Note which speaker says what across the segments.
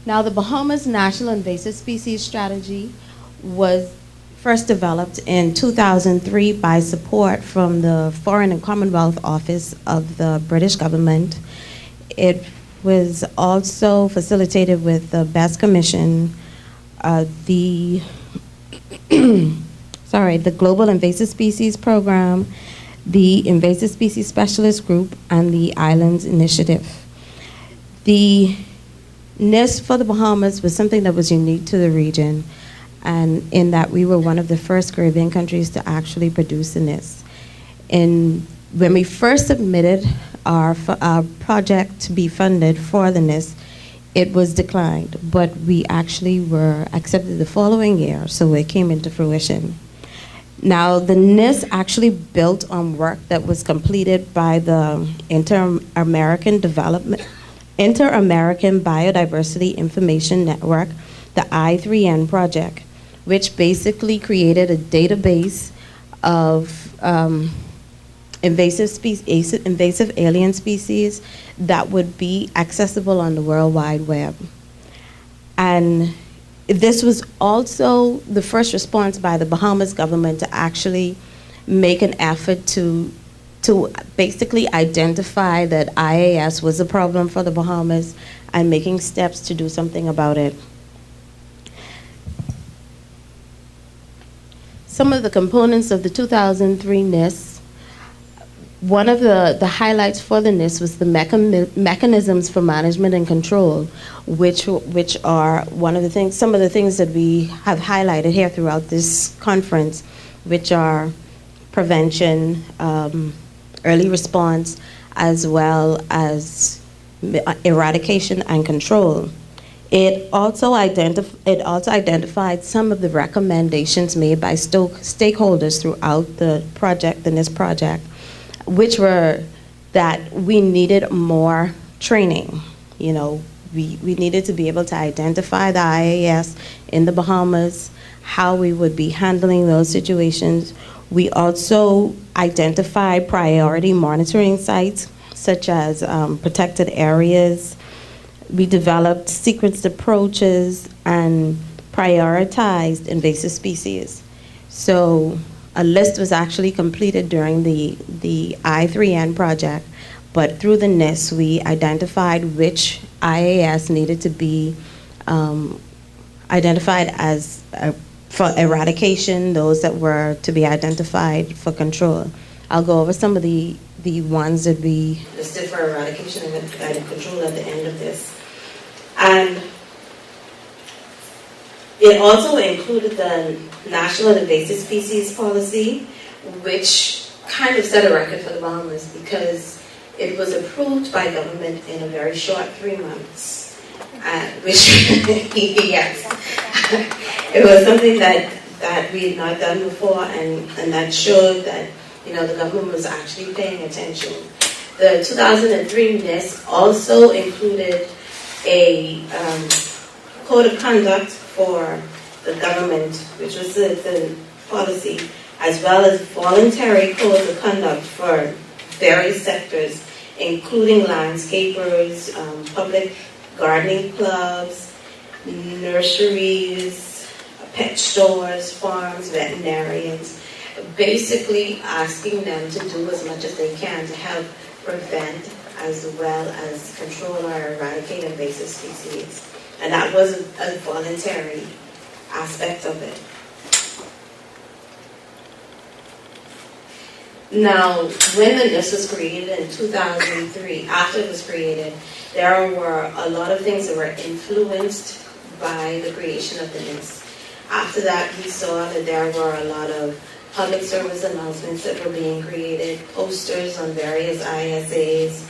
Speaker 1: Now, the Bahamas National Invasive Species Strategy was first developed in 2003 by support from the Foreign and Commonwealth Office of the British government. It was also facilitated with the BESS Commission, the Global Invasive Species Program, the Invasive Species Specialist Group, and the Islands Initiative. The NISS for the Bahamas was something that was unique to the region, and in that we were one of the first Caribbean countries to actually produce a NISS. When we first submitted our project to be funded for the NISS, it was declined, but we actually were accepted the following year, so it came into fruition. Now, the NISS actually built on work that was completed by the Inter-American Biodiversity Information Network, the I3N project, which basically created a database of invasive alien species that would be accessible on the World Wide Web. And this was also the first response by the Bahamas government to actually make an effort to basically identify that IAS was a problem for the Bahamas and making steps to do something about it. Some of the components of the 2003 NISS. One of the highlights for the NISS was the mechanisms for management and control, which are some of the things that we have highlighted here throughout this conference, which are prevention, early response, as well as eradication and control. It also identified some of the recommendations made by stakeholders throughout the NISS project, which were that we needed more training. You know, we needed to be able to identify the IAS in the Bahamas, how we would be handling those situations. We also identified priority monitoring sites, such as protected areas. We developed sequenced approaches and prioritized invasive species. So a list was actually completed during the I3N project, but through the NISS, we identified which IAS needed to be identified as for eradication, those that were to be identified for control. I'll go over some of the ones that we listed for eradication and control at the end of this. And it also included the National Invasive Species Policy, which kind of set a record for the Bahamas because it was approved by government in a very short 3 months, which, yes, it was something that we had not done before, and that showed that, you know, the government was actually paying attention. The 2003 NISS also included a code of conduct for the government, which was the policy, as well as voluntary codes of conduct for various sectors, including landscapers, public gardening clubs, nurseries, pet stores, farms, veterinarians, basically asking them to do as much as they can to help prevent as well as control or eradicate invasive species. And that was a voluntary aspect of it. Now, when the NISS was created in 2003, after it was created, there were a lot of things that were influenced by the creation of the NISS. After that, we saw that there were a lot of public service announcements that were being created, posters on various ISAs,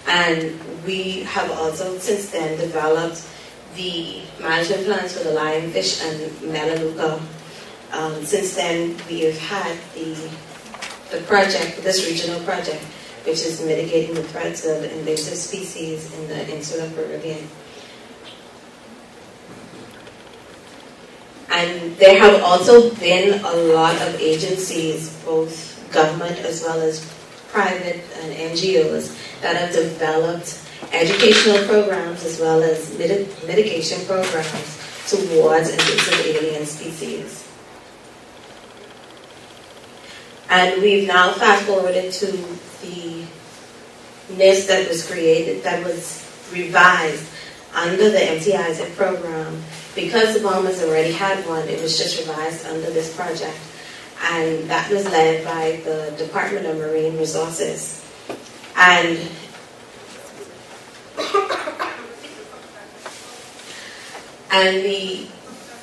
Speaker 1: and we have also since then developed the management plans for the lionfish and Melaleuca. Since then, we have had the project, this regional project, which is mitigating the threats of invasive species in the insular Caribbean. And there have also been a lot of agencies, both government as well as private and NGOs, that have developed educational programs as well as mitigation programs towards invasive alien species. And we've now fast forwarded to the NISS that was created, that was revised under the MTISIC program. Because the Bahamas already had one, it was just revised under this project. And that was led by the Department of Marine Resources. And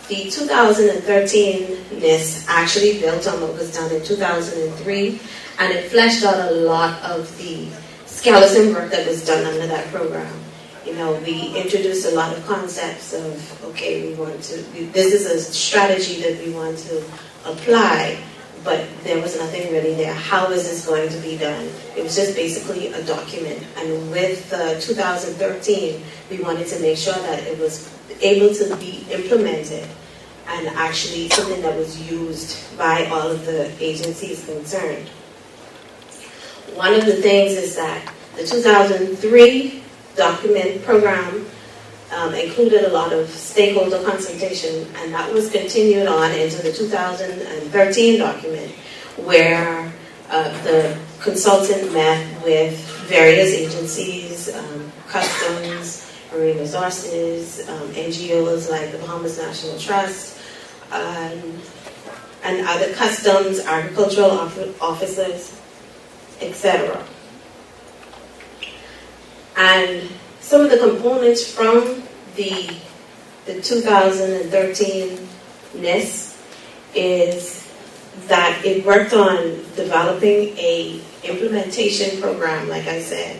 Speaker 1: the 2013 NISS actually built on what was done in 2003, and it fleshed out a lot of the skeleton work that was done under that program. You know, we introduced a lot of concepts of, okay, this is a strategy that we want to apply, but there was nothing really there. How is this going to be done? It was just basically a document. And with 2013, we wanted to make sure that it was able to be implemented and actually something that was used by all of the agencies concerned. One of the things is that the 2003 document program included a lot of stakeholder consultation, and that was continued on into the 2013 document, where the consultant met with various agencies, customs, marine resources, NGOs like the Bahamas National Trust, and other customs, agricultural officers, etc. And some of the components from the 2013 NISS is that it worked on developing a implementation program, like I said.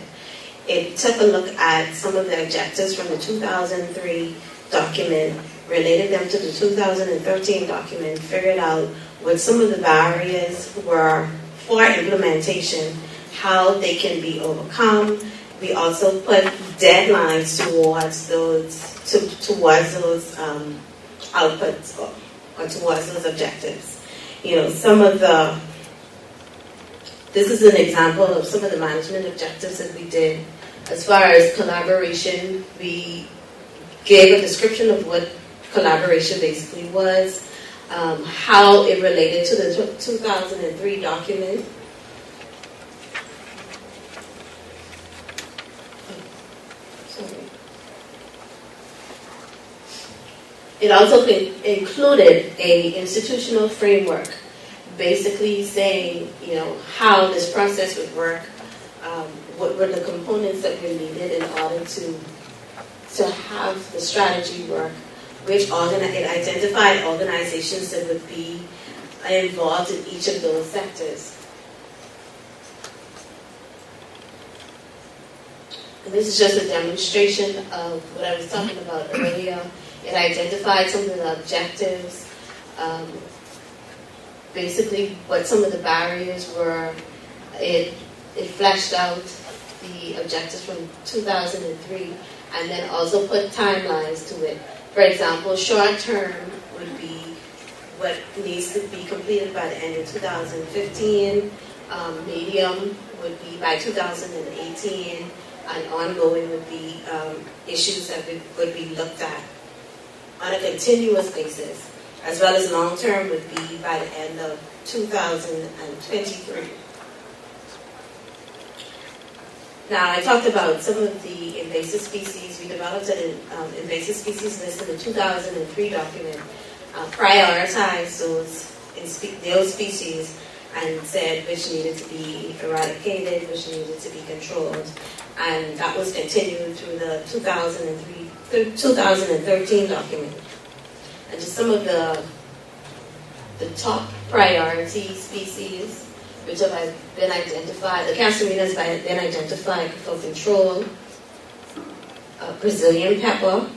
Speaker 1: It took a look at some of the objectives from the 2003 document, related them to the 2013 document, figured out what some of the barriers were for implementation, how they can be overcome. We also put deadlines towards those outputs or towards those objectives. You know, this is an example of some of the management objectives that we did. As far as collaboration, we gave a description of what collaboration basically was, how it related to the 2003 document. It also included an institutional framework, basically saying, you know, how this process would work, what were the components that were needed in order to have the strategy work, it identified organizations that would be involved in each of those sectors. And this is just a demonstration of what I was talking about earlier. It identified some of the objectives, basically what some of the barriers were. It fleshed out the objectives from 2003 and then also put timelines to it. For example, short term would be what needs to be completed by the end of 2015. Medium would be by 2018, and ongoing would be issues that would be looked at on a continuous basis, as well as long term would be by the end of 2023. Now, I talked about some of the invasive species. We developed an invasive species list in the 2003 document, prioritized those species and said which needed to be eradicated, which needed to be controlled. And that was continued through the 2013 document. And just some of the top priority species which have been identified. The Castorina has been identified for control. Brazilian pepper.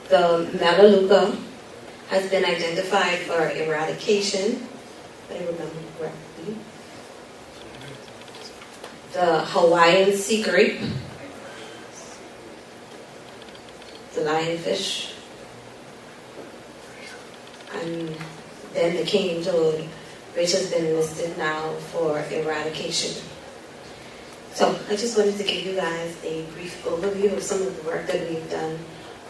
Speaker 1: The Melaleuca has been identified for eradication, if I remember correctly. The Hawaiian sea grape, the lionfish, and then the king toad, which has been listed now for eradication. So I just wanted to give you guys a brief overview of some of the work that we've done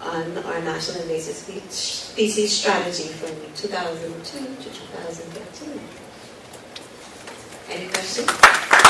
Speaker 1: on our National Invasive Species Strategy from 2002 to 2013. Any questions?